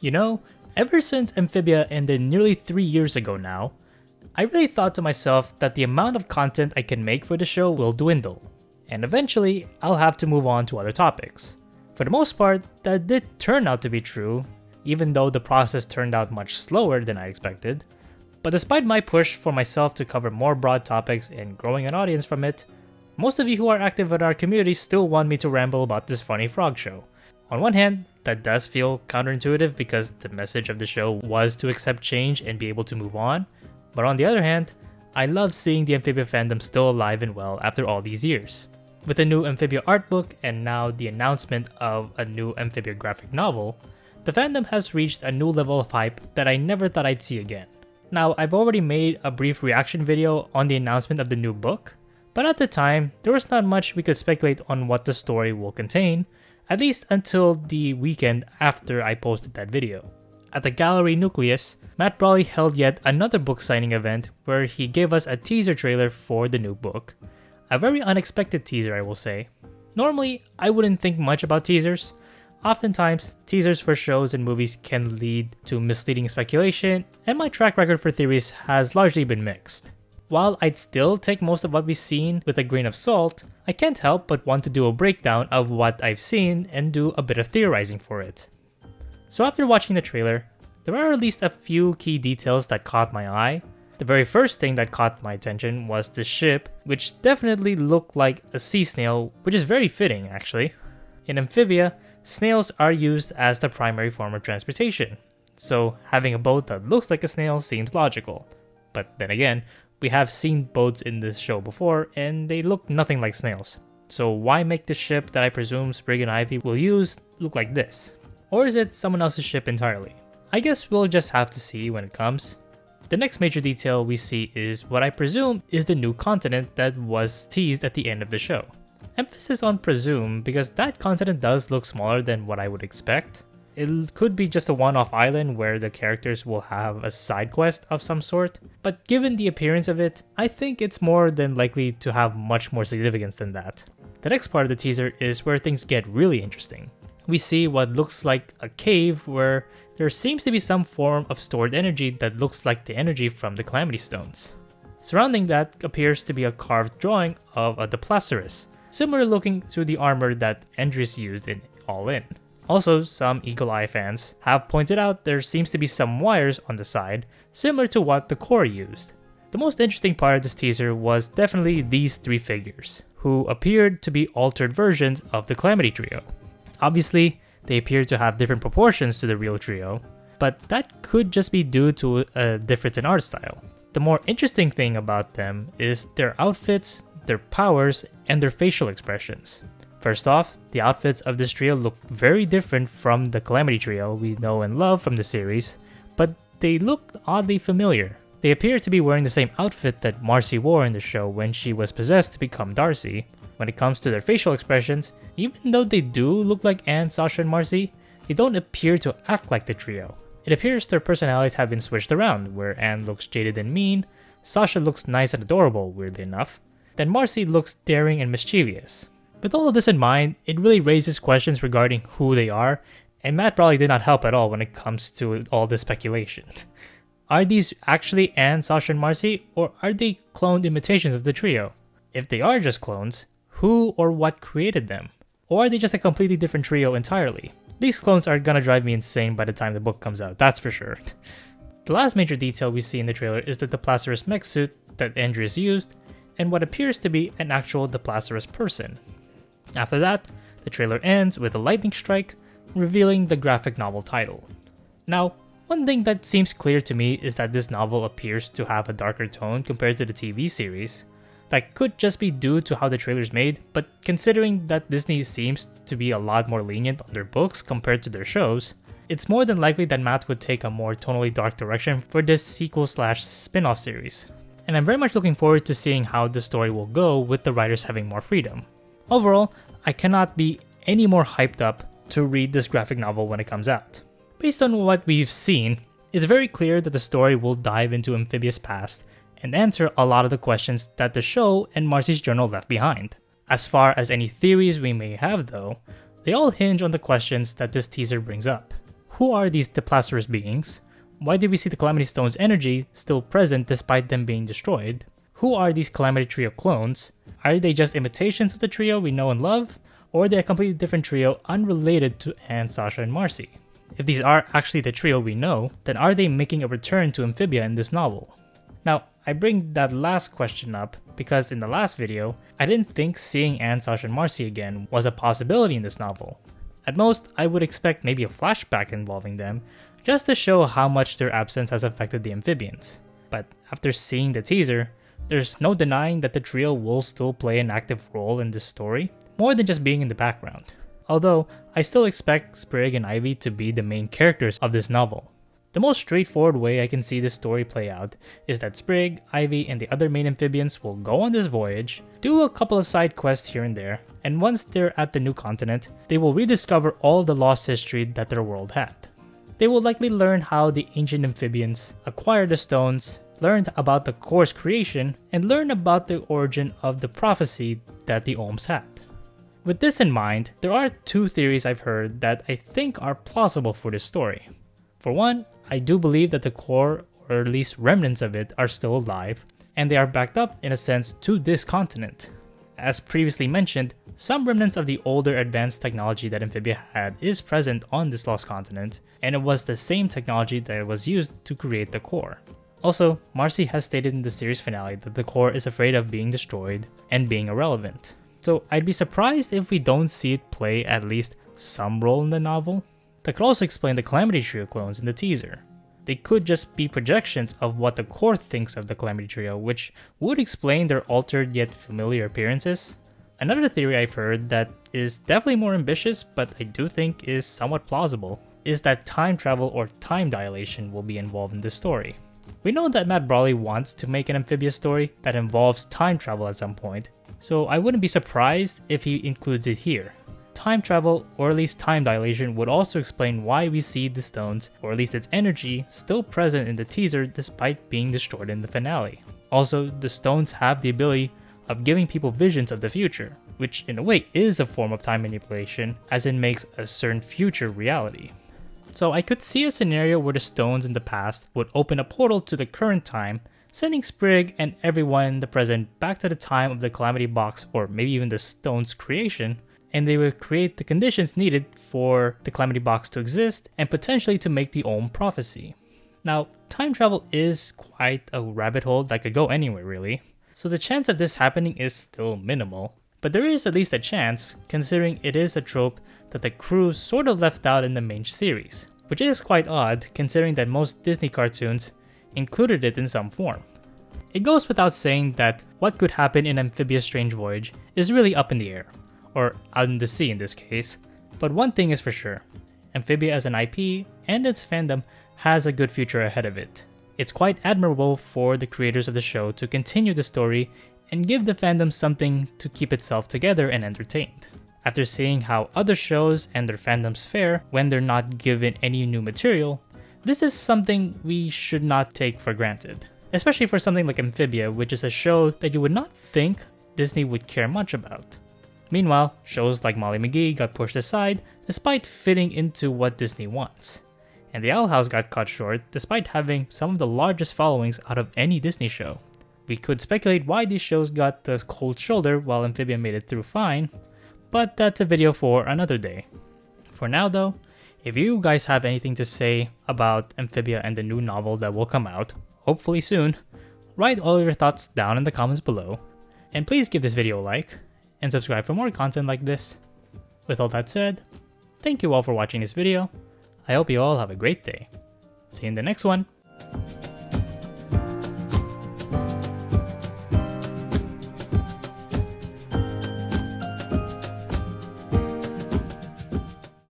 You know, ever since Amphibia ended nearly 3 years ago now, I really thought to myself that the amount of content I can make for the show will dwindle, and eventually I'll have to move on to other topics. For the most part, that did turn out to be true, even though the process turned out much slower than I expected. But despite my push for myself to cover more broad topics and growing an audience from it, most of you who are active in our community still want me to ramble about this funny frog show. On one hand, that does feel counterintuitive because the message of the show was to accept change and be able to move on, but on the other hand, I love seeing the Amphibia fandom still alive and well after all these years. With a new Amphibia art book and now the announcement of a new Amphibia graphic novel, the fandom has reached a new level of hype that I never thought I'd see again. Now, I've already made a brief reaction video on the announcement of the new book, but at the time, there was not much we could speculate on what the story will contain, at least until the weekend after I posted that video. At the Gallery Nucleus, Matt Brawley held yet another book signing event where he gave us a teaser trailer for the new book. A very unexpected teaser, I will say. Normally, I wouldn't think much about teasers. Oftentimes, teasers for shows and movies can lead to misleading speculation, and my track record for theories has largely been mixed. While I'd still take most of what we've seen with a grain of salt, I can't help but want to do a breakdown of what I've seen and do a bit of theorizing for it. So after watching the trailer, there are at least a few key details that caught my eye. The very first thing that caught my attention was the ship, which definitely looked like a sea snail, which is very fitting actually. In Amphibia, snails are used as the primary form of transportation, so having a boat that looks like a snail seems logical. But then again, we have seen boats in this show before and they look nothing like snails. So why make the ship that I presume Sprig and Ivy will use look like this? Or is it someone else's ship entirely? I guess we'll just have to see when it comes. The next major detail we see is what I presume is the new continent that was teased at the end of the show. Emphasis on presume because that continent does look smaller than what I would expect. It could be just a one-off island where the characters will have a side quest of some sort, but given the appearance of it, I think it's more than likely to have much more significance than that. The next part of the teaser is where things get really interesting. We see what looks like a cave where there seems to be some form of stored energy that looks like the energy from the Calamity Stones. Surrounding that appears to be a carved drawing of a Diplacyrus, similar looking to the armor that Endris used in All In. Also, some Eagle Eye fans have pointed out there seems to be some wires on the side, similar to what the core used. The most interesting part of this teaser was definitely these three figures, who appeared to be altered versions of the Calamity Trio. Obviously, they appear to have different proportions to the real trio, but that could just be due to a difference in art style. The more interesting thing about them is their outfits, their powers, and their facial expressions. First off, the outfits of this trio look very different from the Calamity Trio we know and love from the series, but they look oddly familiar. They appear to be wearing the same outfit that Marcy wore in the show when she was possessed to become Darcy. When it comes to their facial expressions, even though they do look like Anne, Sasha, and Marcy, they don't appear to act like the trio. It appears their personalities have been switched around, where Anne looks jaded and mean, Sasha looks nice and adorable, weirdly enough, then Marcy looks daring and mischievous. With all of this in mind, it really raises questions regarding who they are, and Matt Brawley did not help at all when it comes to all this speculation. Are these actually Anne, Sasha, and Marcy, or are they cloned imitations of the trio? If they are just clones, who or what created them? Or are they just a completely different trio entirely? These clones are gonna drive me insane by the time the book comes out, that's for sure. The last major detail we see in the trailer is the Diplacyrus mech suit that Endris used, and what appears to be an actual Diplacyrus person. After that, the trailer ends with a lightning strike, revealing the graphic novel title. Now, one thing that seems clear to me is that this novel appears to have a darker tone compared to the TV series. That could just be due to how the trailer's made, but considering that Disney seems to be a lot more lenient on their books compared to their shows, it's more than likely that Matt would take a more tonally dark direction for this sequel/spin-off series. And I'm very much looking forward to seeing how the story will go with the writers having more freedom. Overall, I cannot be any more hyped up to read this graphic novel when it comes out. Based on what we've seen, it's very clear that the story will dive into Amphibia's past and answer a lot of the questions that the show and Marcy's journal left behind. As far as any theories we may have though, they all hinge on the questions that this teaser brings up. Who are these Diplacerous beings? Why do we see the Calamity Stone's energy still present despite them being destroyed? Who are these Calamity Trio clones? Are they just imitations of the trio we know and love? Or are they a completely different trio unrelated to Anne, Sasha, and Marcy? If these are actually the trio we know, then are they making a return to Amphibia in this novel? Now, I bring that last question up because in the last video, I didn't think seeing Anne, Sasha, and Marcy again was a possibility in this novel. At most, I would expect maybe a flashback involving them, just to show how much their absence has affected the amphibians. But after seeing the teaser, there's no denying that the trio will still play an active role in this story, more than just being in the background. Although, I still expect Sprig and Ivy to be the main characters of this novel. The most straightforward way I can see this story play out is that Sprig, Ivy, and the other main amphibians will go on this voyage, do a couple of side quests here and there, and once they're at the new continent, they will rediscover all the lost history that their world had. They will likely learn how the ancient amphibians acquired the stones, learned about the core's creation, and learn about the origin of the prophecy that the Ohms had. With this in mind, there are two theories I've heard that I think are plausible for this story. For one, I do believe that the core, or at least remnants of it, are still alive, and they are backed up in a sense to this continent. As previously mentioned, some remnants of the older advanced technology that Amphibia had is present on this lost continent, and it was the same technology that was used to create the core. Also, Marcy has stated in the series finale that the core is afraid of being destroyed and being irrelevant. So I'd be surprised if we don't see it play at least some role in the novel. That could also explain the Calamity Trio clones in the teaser. They could just be projections of what the core thinks of the Calamity Trio, which would explain their altered yet familiar appearances. Another theory I've heard that is definitely more ambitious, but I do think is somewhat plausible, is that time travel or time dilation will be involved in this story. We know that Matt Brawley wants to make an Amphibia story that involves time travel at some point, so I wouldn't be surprised if he includes it here. Time travel, or at least time dilation, would also explain why we see the stones, or at least its energy, still present in the teaser despite being destroyed in the finale. Also, the stones have the ability of giving people visions of the future, which in a way is a form of time manipulation, as it makes a certain future reality. So I could see a scenario where the stones in the past would open a portal to the current time, sending Sprig and everyone in the present back to the time of the Calamity Box or maybe even the stone's creation, and they would create the conditions needed for the Calamity Box to exist and potentially to make the Ohm prophecy. Now, time travel is quite a rabbit hole that could go anywhere really, so the chance of this happening is still minimal, but there is at least a chance considering it is a trope that the crew sort of left out in the main series, which is quite odd considering that most Disney cartoons included it in some form. It goes without saying that what could happen in Amphibia's Strange Voyage is really up in the air, or out in the sea in this case, but one thing is for sure, Amphibia as an IP and its fandom has a good future ahead of it. It's quite admirable for the creators of the show to continue the story and give the fandom something to keep itself together and entertained. After seeing how other shows and their fandoms fare when they're not given any new material, this is something we should not take for granted. Especially for something like Amphibia, which is a show that you would not think Disney would care much about. Meanwhile, shows like Molly McGee got pushed aside despite fitting into what Disney wants. And the Owl House got cut short despite having some of the largest followings out of any Disney show. We could speculate why these shows got the cold shoulder while Amphibia made it through fine, but that's a video for another day. For now though, if you guys have anything to say about Amphibia and the new novel that will come out, hopefully soon, write all your thoughts down in the comments below, and please give this video a like, and subscribe for more content like this. With all that said, thank you all for watching this video. I hope you all have a great day. See you in the next one.